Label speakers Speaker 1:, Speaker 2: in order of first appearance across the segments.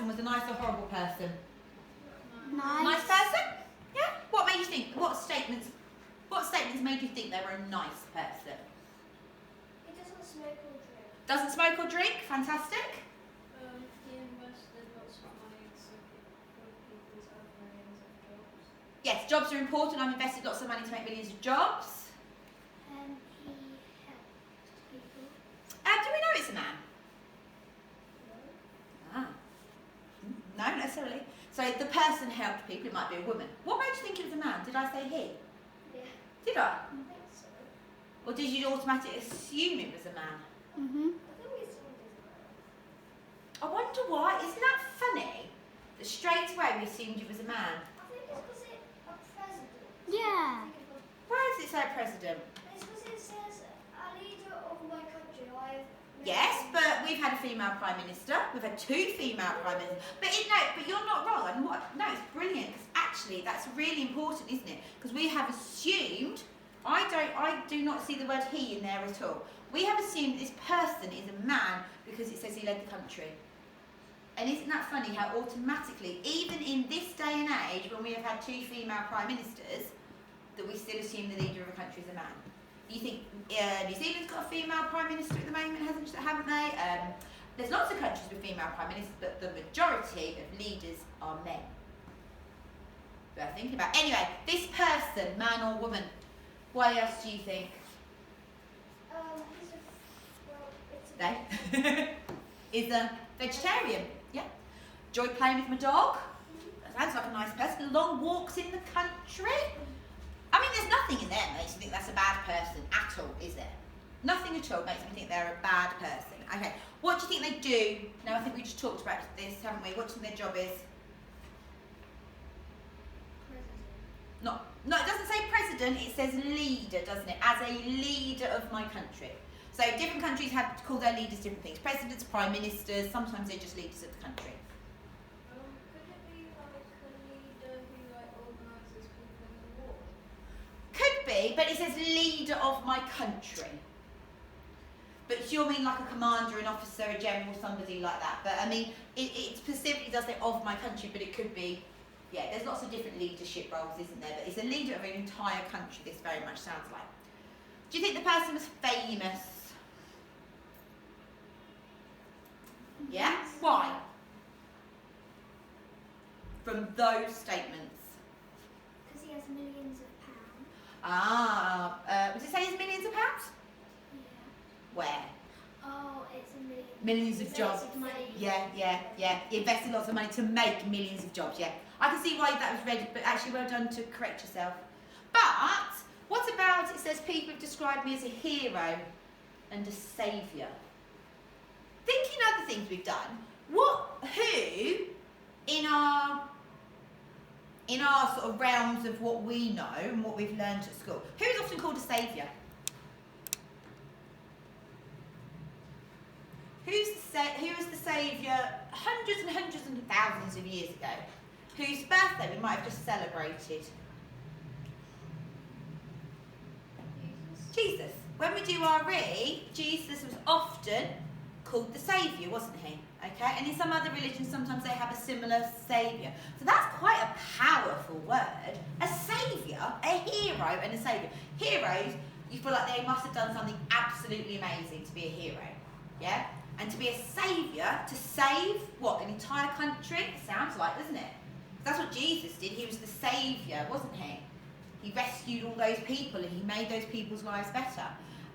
Speaker 1: person was a nice or horrible person?
Speaker 2: Nice.
Speaker 1: Nice person? Yeah? What made you think, what statements made you think they were a nice person?
Speaker 3: He doesn't smoke or drink.
Speaker 1: Doesn't smoke or drink? Fantastic.
Speaker 3: He invested lots of money so people have millions of jobs.
Speaker 1: Yes, jobs are important. I've invested lots of money to make millions of jobs.
Speaker 2: He helped people.
Speaker 1: Do we know it's a man?
Speaker 3: No.
Speaker 1: Ah. No, necessarily. So the person helped people. It might be a woman. What made you think it was a man? Did I say he?
Speaker 3: Yeah.
Speaker 1: Did I?
Speaker 3: I think so.
Speaker 1: Or did you automatically assume it was a man?
Speaker 2: Mhm.
Speaker 3: I think it's always a man.
Speaker 1: I wonder why. Isn't that funny? That straight away we assumed it was a man.
Speaker 3: I think it's because it's a president.
Speaker 2: Yeah.
Speaker 3: I think of
Speaker 1: Why does it say president?
Speaker 3: It's because it says a leader of my country.
Speaker 1: Yes, but we've had a female prime minister. We've had 2 female prime ministers. But you're not wrong. And no, it's brilliant. Because actually, that's really important, isn't it? Because we have assumed. I do not see the word he in there at all. We have assumed this person is a man because it says he led the country. And isn't that funny how automatically, even in this day and age, when we have had 2 female prime ministers, that we still assume the leader of a country is a man? You think New Zealand's got a female prime minister at the moment, haven't they? There's lots of countries with female prime ministers, but the majority of leaders are men. Worth thinking about. Anyway, this person, man or woman, what else do you think? No. Is a vegetarian. Yeah. Enjoy playing with my dog. Sounds like a nice person. Long walks in the country. I mean, there's nothing in there that makes you think that's a bad person at all, is there? Nothing at all makes me think they're a bad person. Okay, what do you think they do? Now, I think we just talked about this, haven't we? What do you think their job is?
Speaker 3: President.
Speaker 1: No, it doesn't say president, it says leader, doesn't it? As a leader of my country. So different countries have to call their leaders different things. Presidents, prime ministers, sometimes they're just leaders of the country.
Speaker 3: Could it be like a leader who organises people in the war?
Speaker 1: Could be, but it says leader of my country. But you'll mean like a commander, an officer, a general, somebody like that. But I mean, it specifically does say of my country, but it could be, yeah, there's lots of different leadership roles, isn't there? But it's a leader of an entire country, this very much sounds like. Do you think the person was famous? Yeah? Why? From those statements.
Speaker 2: Because he has millions of pounds.
Speaker 1: Does it say it's millions of pounds?
Speaker 2: Yeah.
Speaker 1: Where?
Speaker 2: Oh, it's a million.
Speaker 1: Millions of jobs.
Speaker 2: Lots of money.
Speaker 1: Yeah. He invested lots of money to make millions of jobs, yeah. I can see why that was read, but actually well done to correct yourself. But, what about, it says people have described me as a hero and a saviour. Thinking other things we've done, who in our sort of realms of what we know and what we've learned at school, who is often called a saviour? Who was the saviour hundreds and hundreds and thousands of years ago, whose birthday we might have just celebrated? Jesus. When we do RE, Jesus was often called the saviour, wasn't he? Okay, and in some other religions, sometimes they have a similar saviour. So that's quite a powerful word. A saviour, a hero and a saviour. Heroes, you feel like they must have done something absolutely amazing to be a hero. Yeah? And to be a saviour, to save, what, an entire country? It sounds like, doesn't it? That's what Jesus did. He was the saviour, wasn't he? He rescued all those people and he made those people's lives better.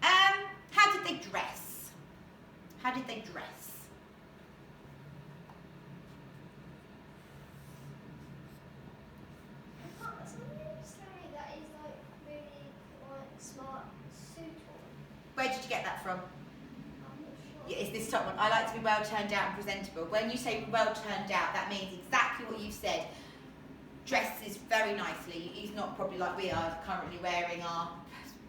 Speaker 1: How did they dress? How did they dress?
Speaker 3: That is like really like smart suit on.
Speaker 1: Where did you get that from?
Speaker 3: I'm not sure.
Speaker 1: Yeah, it's this top one. I like to be well turned out and presentable. When you say well turned out, that means exactly what you've said. Dresses very nicely. He's not probably like we are currently wearing our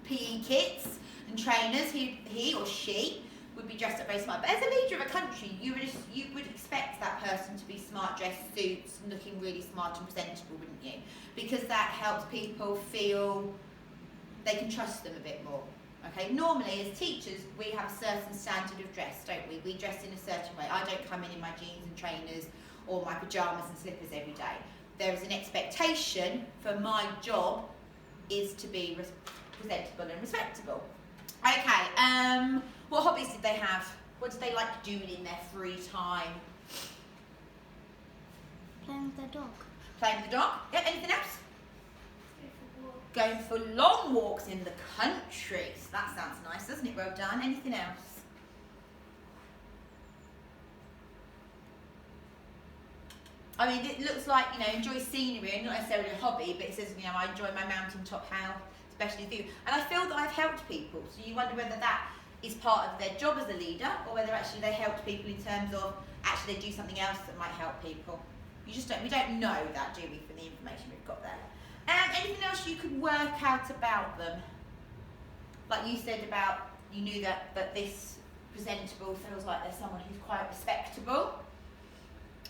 Speaker 1: PE kits and trainers. He or she would be dressed up very smart. But as a leader of a country, you would expect that person to be smart dressed, suits, and looking really smart and presentable, wouldn't you? Because that helps people feel they can trust them a bit more. Okay, normally as teachers we have a certain standard of dress, don't we? We dress in a certain way. I don't come in my jeans and trainers or my pyjamas and slippers every day. There is an expectation for my job is to be presentable and respectable. Okay, what hobbies did they have? What did they like doing in their free time?
Speaker 2: Playing with their dog.
Speaker 1: Playing with the dog? Yep, anything else?
Speaker 3: Go for walks.
Speaker 1: Going for long walks in the country. So that sounds nice, doesn't it? Well done. Anything else? I mean, it looks like, you know, enjoy scenery, and not necessarily a hobby, but it says, you know, I enjoy my mountaintop house, especially view. And I feel that I've helped people. So you wonder whether that is part of their job as a leader, or whether actually they helped people in terms of actually they do something else that might help people. We don't know that, do we, from the information we've got there. Anything else you could work out about them? Like you said about, you knew that this presentable feels like there's someone who's quite respectable.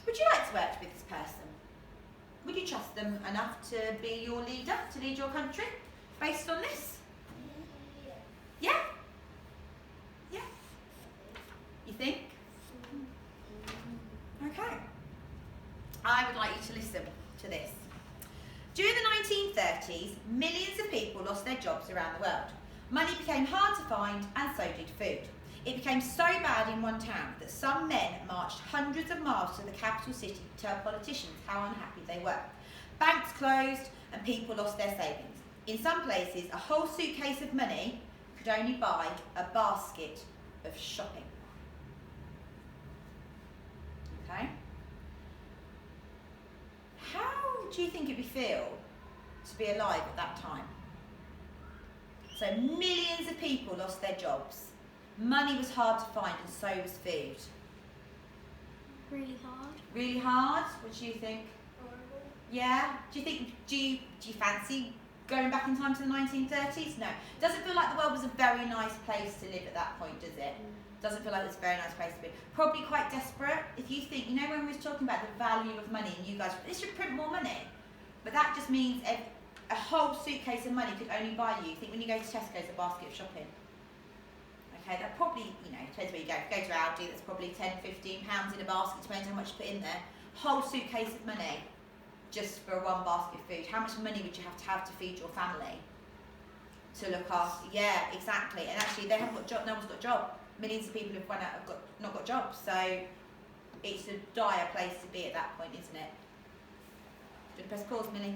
Speaker 1: Would you like to work with this person? Would you trust them enough to be your leader, to lead your country, based on this? Yeah? Yeah? You think? Okay. I would like you to listen to this. During the 1930s, millions of people lost their jobs around the world. Money became hard to find, and so did food. It became so bad in one town that some men marched hundreds of miles to the capital city to tell politicians how unhappy they were. Banks closed and people lost their savings. In some places, a whole suitcase of money could only buy a basket of shopping. Okay? How do you think it'd feel to be alive at that time? So millions of people lost their jobs. Money was hard to find, and so was food.
Speaker 2: Really hard.
Speaker 1: Really hard? What do you think?
Speaker 3: Horrible.
Speaker 1: Yeah? Do you fancy going back in time to the 1930s? No. Doesn't feel like the world was a very nice place to live at that point, does it? Doesn't feel like it's a very nice place to be. Probably quite desperate. If you think, you know, when we were talking about the value of money, and you guys, this should print more money. But that just means a whole suitcase of money could only buy you. Think when you go to Tesco's, a basket of shopping. Okay, that probably, you know, depends where you go. If you go to Aldi, that's probably £10, £15 in a basket, depends how much you put in there. Whole suitcase of money just for one basket of food. How much money would you have to feed your family? To look after, yeah, exactly. And actually, they haven't got job. No one's got a job. Millions of people have not got jobs. So it's a dire place to be at that point, isn't it? Do you want to press pause, Millie?